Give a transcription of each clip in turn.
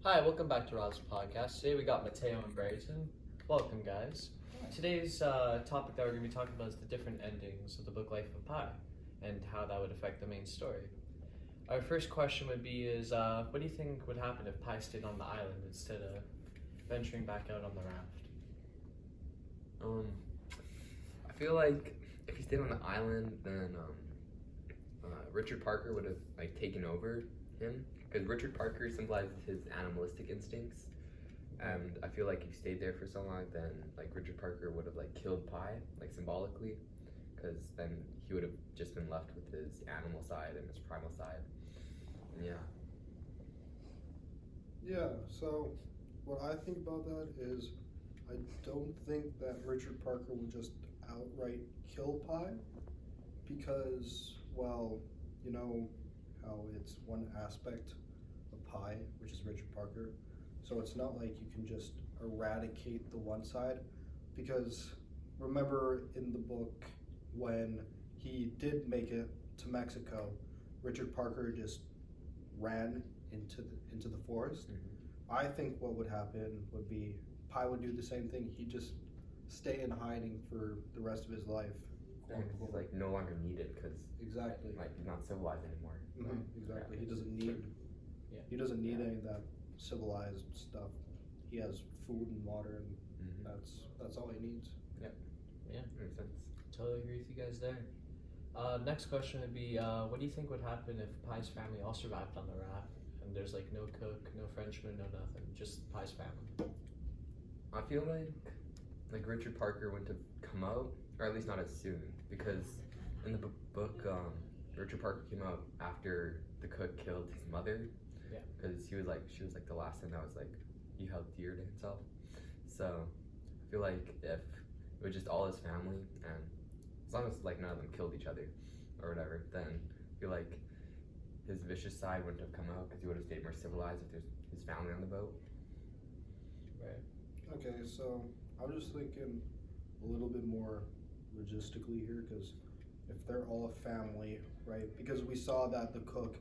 Hi, welcome back to Rob's podcast. Today we got Mateo and Brayton. Welcome, guys. Today's topic that we're going to be talking about is the different endings of the book Life of Pi and how that would affect the main story. Our first question would be what do you think would happen if Pi stayed on the island instead of venturing back out on the raft? I feel like if he stayed on the island, then Richard Parker would have taken over him, because Richard Parker symbolizes his animalistic instincts, and I feel like if he stayed there for so long, then Richard Parker would have killed Pi symbolically, because then he would have just been left with his animal side and his primal side. And Yeah, so what I think about that is I don't think that Richard Parker would just outright kill Pi because, well, you know how it's one aspect of Pi, which is Richard Parker. So it's not like you can just eradicate the one side, because remember in the book when he did make it to Mexico, Richard Parker just ran into the forest. Mm-hmm. I think what would happen would be Pi would do the same thing. He'd just stay in hiding for the rest of his life. he's no longer needed because Exactly. he's not civilized anymore. Exactly. Yeah. He doesn't need any of that civilized stuff. He has food and water, and that's all he needs. Yeah, Makes sense. totally agree with you guys there. Next question would be, what do you think would happen if Pi's family all survived on the raft and there's no cook, no Frenchman, no nothing, just Pi's family? I feel like Richard Parker wouldn't have come out, or at least not as soon, because in the book, Richard Parker came out after the cook killed his mother. Yeah. Because she was the last thing that was he held dear to himself. So I feel like if it was just all his family, and as long as none of them killed each other or whatever, then I feel like his vicious side wouldn't have come out, because he would have stayed more civilized if there's his family on the boat. Right. Okay, so I'm just thinking a little bit more logistically here, because if they're all a family, right? Because we saw that the cook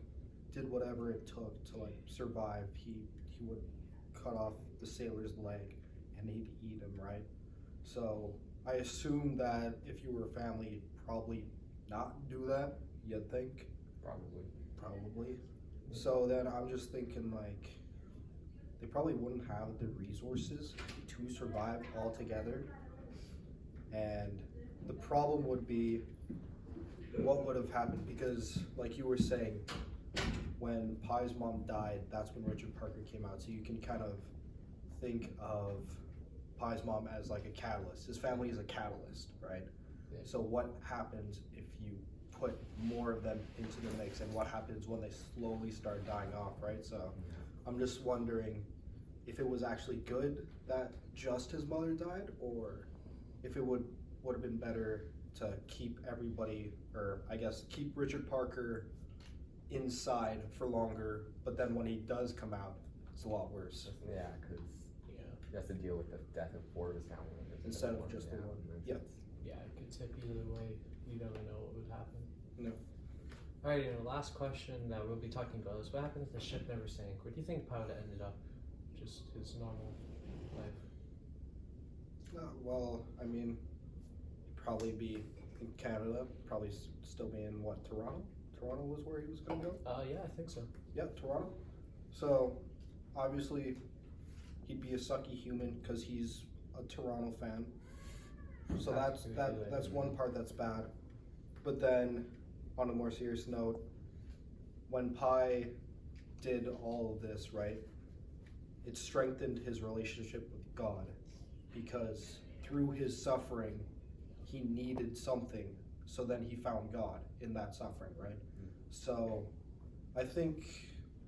did whatever it took to survive. He would cut off the sailor's leg and he'd eat him, right? So I assume that if you were a family, you'd probably not do that. You'd think. Probably. So then I'm just thinking they probably wouldn't have the resources to survive all together. And the problem would be what would have happened, because like you were saying, when Pi's mom died, that's when Richard Parker came out. So you can kind of think of Pi's mom as a catalyst. His family is a catalyst, right? Yeah. So what happens if you put more of them into the mix, and what happens when they slowly start dying off, right? So I'm just wondering if it was actually good that just his mother died, or if it would have been better to keep everybody, or I guess keep Richard Parker inside for longer, but then when he does come out, it's a lot worse. Yeah, because he has to deal with the death of 4 of his family members Instead of just the one. Yeah. Yeah, it could tip either way. You never know what would happen. No. Alright, last question that we'll be talking about is what happened if the ship never sank? Where do you think Pi would have ended up? Just his normal life? Well, I mean, probably be in Canada, probably still be in Toronto? Toronto was where he was going to go? Yeah, I think so. Yeah, Toronto. So, obviously, he'd be a sucky human because he's a Toronto fan. So that's one part that's bad. But then, on a more serious note, when Pi did all of this, right, it strengthened his relationship with God, because through his suffering, he needed something, so then he found God in that suffering, right? So I think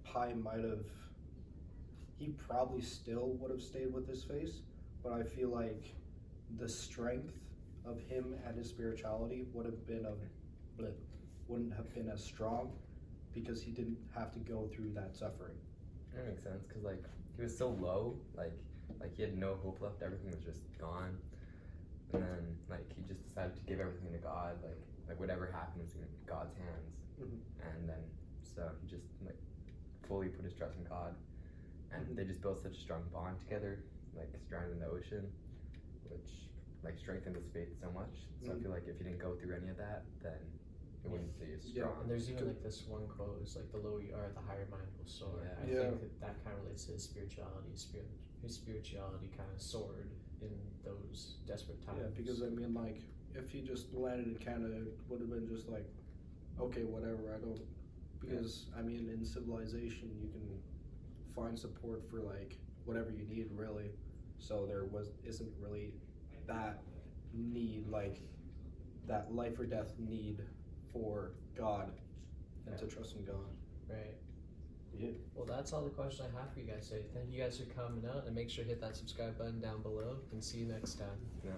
Pi he probably still would have stayed with his face, but I feel like the strength of him and his spirituality wouldn't have been as strong, because he didn't have to go through that suffering. That makes sense, because he was so low, he had no hope left. Everything was just gone, and then he just decided to give everything to God. Whatever happened was in God's hands, and then so he just fully put his trust in God, and they just built such a strong bond together, like stranded in the ocean, which like strengthened his faith so much. So I feel like if he didn't go through any of that, then it wouldn't be as strong. And there's even like this one quote, it's like the lower you are, the higher mind will soar. I think that kind of relates to his spirituality. His spirituality kind of soared in those desperate times. Yeah, because I mean, like, if he just landed in Canada, it would have been just like, okay, whatever, I don't, because I mean, in civilization, you can find support for like whatever you need, really. So there isn't really that need, like that life or death need for God and to trust in God. Right. Yeah. Well, that's all the questions I have for you guys today. Thank you guys for coming out, and make sure to hit that subscribe button down below, and see you next time. Yeah.